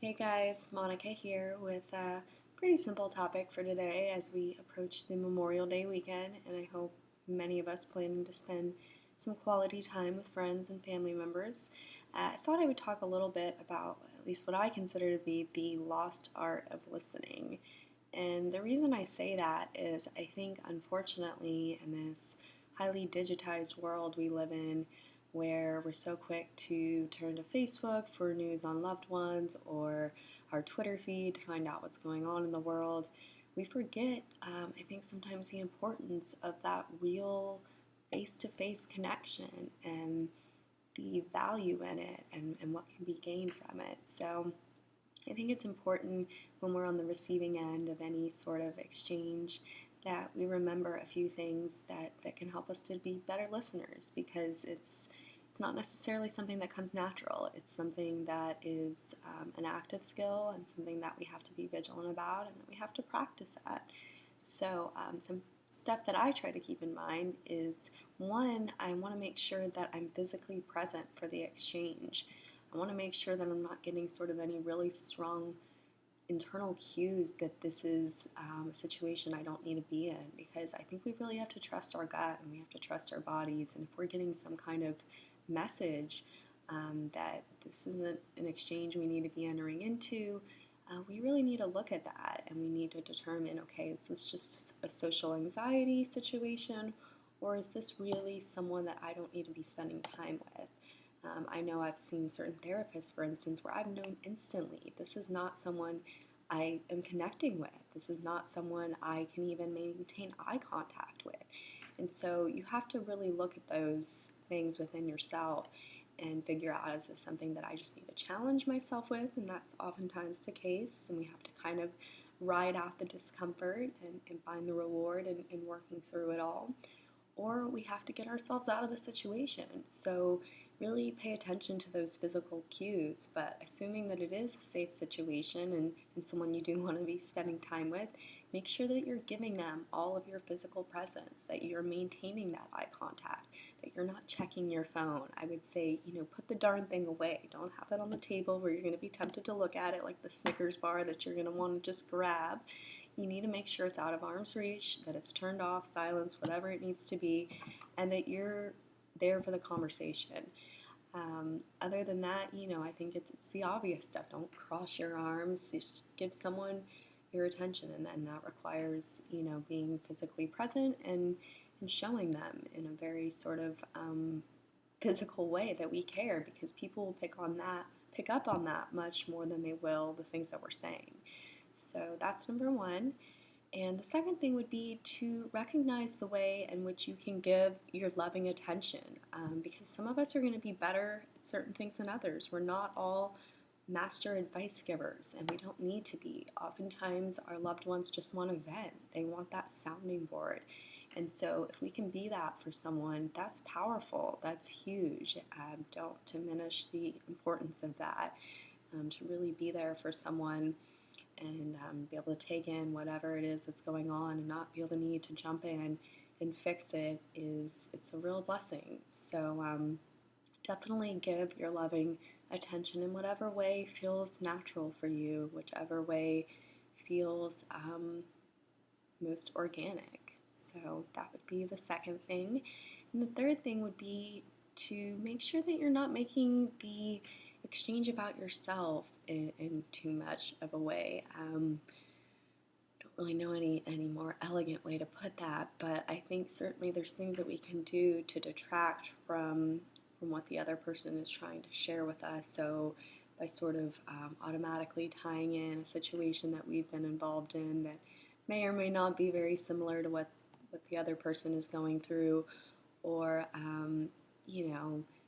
Hey guys, Monica here with a pretty simple topic for today as we approach the Memorial Day weekend, and I hope many of us planning to spend some quality time with friends and family members. I thought I would talk a little bit about at least what I consider to be the lost art of listening. And the reason I say that is I think, unfortunately, in this highly digitized world we live in, where we're so quick to turn to Facebook for news on loved ones or our Twitter feed to find out what's going on in the world, we forget, I think, sometimes the importance of that real face to face connection and the value in it and what can be gained from it. So, I think it's important when we're on the receiving end of any sort of exchange that we remember a few things that can help us to be better listeners, because it's not necessarily something that comes natural. It's something that is an active skill and something that we have to be vigilant about and that we have to practice at. So some stuff that I try to keep in mind is, one, I want to make sure that I'm physically present for the exchange. I want to make sure that I'm not getting sort of any really strong internal cues that this is a situation I don't need to be in, because I think we really have to trust our gut and we have to trust our bodies. And if we're getting some kind of message that this isn't an exchange we need to be entering into, we really need to look at that and we need to determine, okay, is this just a social anxiety situation, or is this really someone that I don't need to be spending time with? I know I've seen certain therapists, for instance, where I've known instantly this is not someone I am connecting with. This is not someone I can even maintain eye contact with. And so you have to really look at those things within yourself and figure out, is this something that I just need to challenge myself with? And that's oftentimes the case. And we have to kind of ride out the discomfort and find the reward in working through it all. Or we have to get ourselves out of the situation. So really pay attention to those physical cues, but assuming that it is a safe situation and someone you do want to be spending time with, make sure that you're giving them all of your physical presence, that you're maintaining that eye contact, that you're not checking your phone. I would say, put the darn thing away. Don't have it on the table where you're going to be tempted to look at it like the Snickers bar that you're going to want to just grab. You need to make sure it's out of arm's reach, that it's turned off, silenced, whatever it needs to be, and that you're there for the conversation. Other than that, I think it's the obvious stuff. Don't cross your arms. Just give someone your attention, and then that requires, being physically present and showing them in a very sort of physical way that we care, because people will pick up on that much more than they will the things that we're saying. So that's number one. And the second thing would be to recognize the way in which you can give your loving attention, because some of us are going to be better at certain things than others. We're not all master advice givers, and we don't need to be. Oftentimes, our loved ones just want to vent. They want that sounding board. And so if we can be that for someone, that's powerful. That's huge. Don't diminish the importance of that. To really be there for someone and be able to take in whatever it is that's going on and not feel the need to jump in and fix it's a real blessing. So definitely give your loving attention in whatever way feels natural for you, whichever way feels most organic. So that would be the second thing. And the third thing would be to make sure that you're not making the exchange about yourself in too much of a way. Don't really know any more elegant way to put that, but I think certainly there's things that we can do to detract from what the other person is trying to share with us. So by sort of automatically tying in a situation that we've been involved in that may or may not be very similar to what the other person is going through, or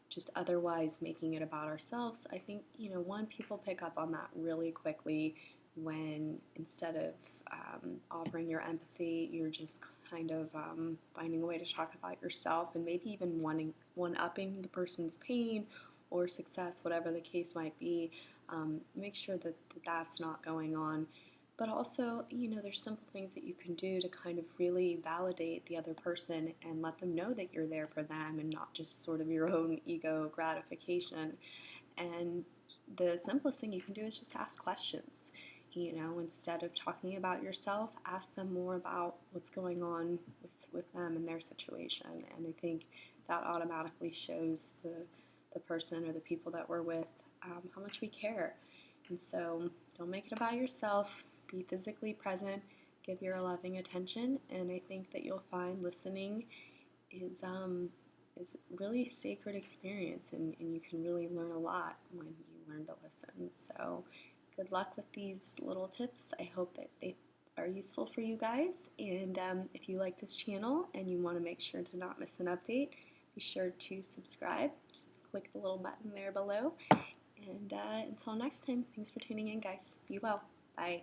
just otherwise making it about ourselves. I think, one, people pick up on that really quickly when instead of offering your empathy, you're just kind of finding a way to talk about yourself and maybe even one-upping the person's pain or success, whatever the case might be. Make sure that that's not going on. But also, there's simple things that you can do to kind of really validate the other person and let them know that you're there for them and not just sort of your own ego gratification. And the simplest thing you can do is just ask questions. Instead of talking about yourself, ask them more about what's going on with them and their situation. And I think that automatically shows the person or the people that we're with how much we care. And so don't make it about yourself. Be physically present. Give your loving attention. And I think that you'll find listening is really sacred experience, and you can really learn a lot when you learn to listen. So good luck with these little tips. I hope that they are useful for you guys. And if you like this channel and you want to make sure to not miss an update, be sure to subscribe. Just click the little button there below. And until next time, thanks for tuning in, guys. Be well. Bye.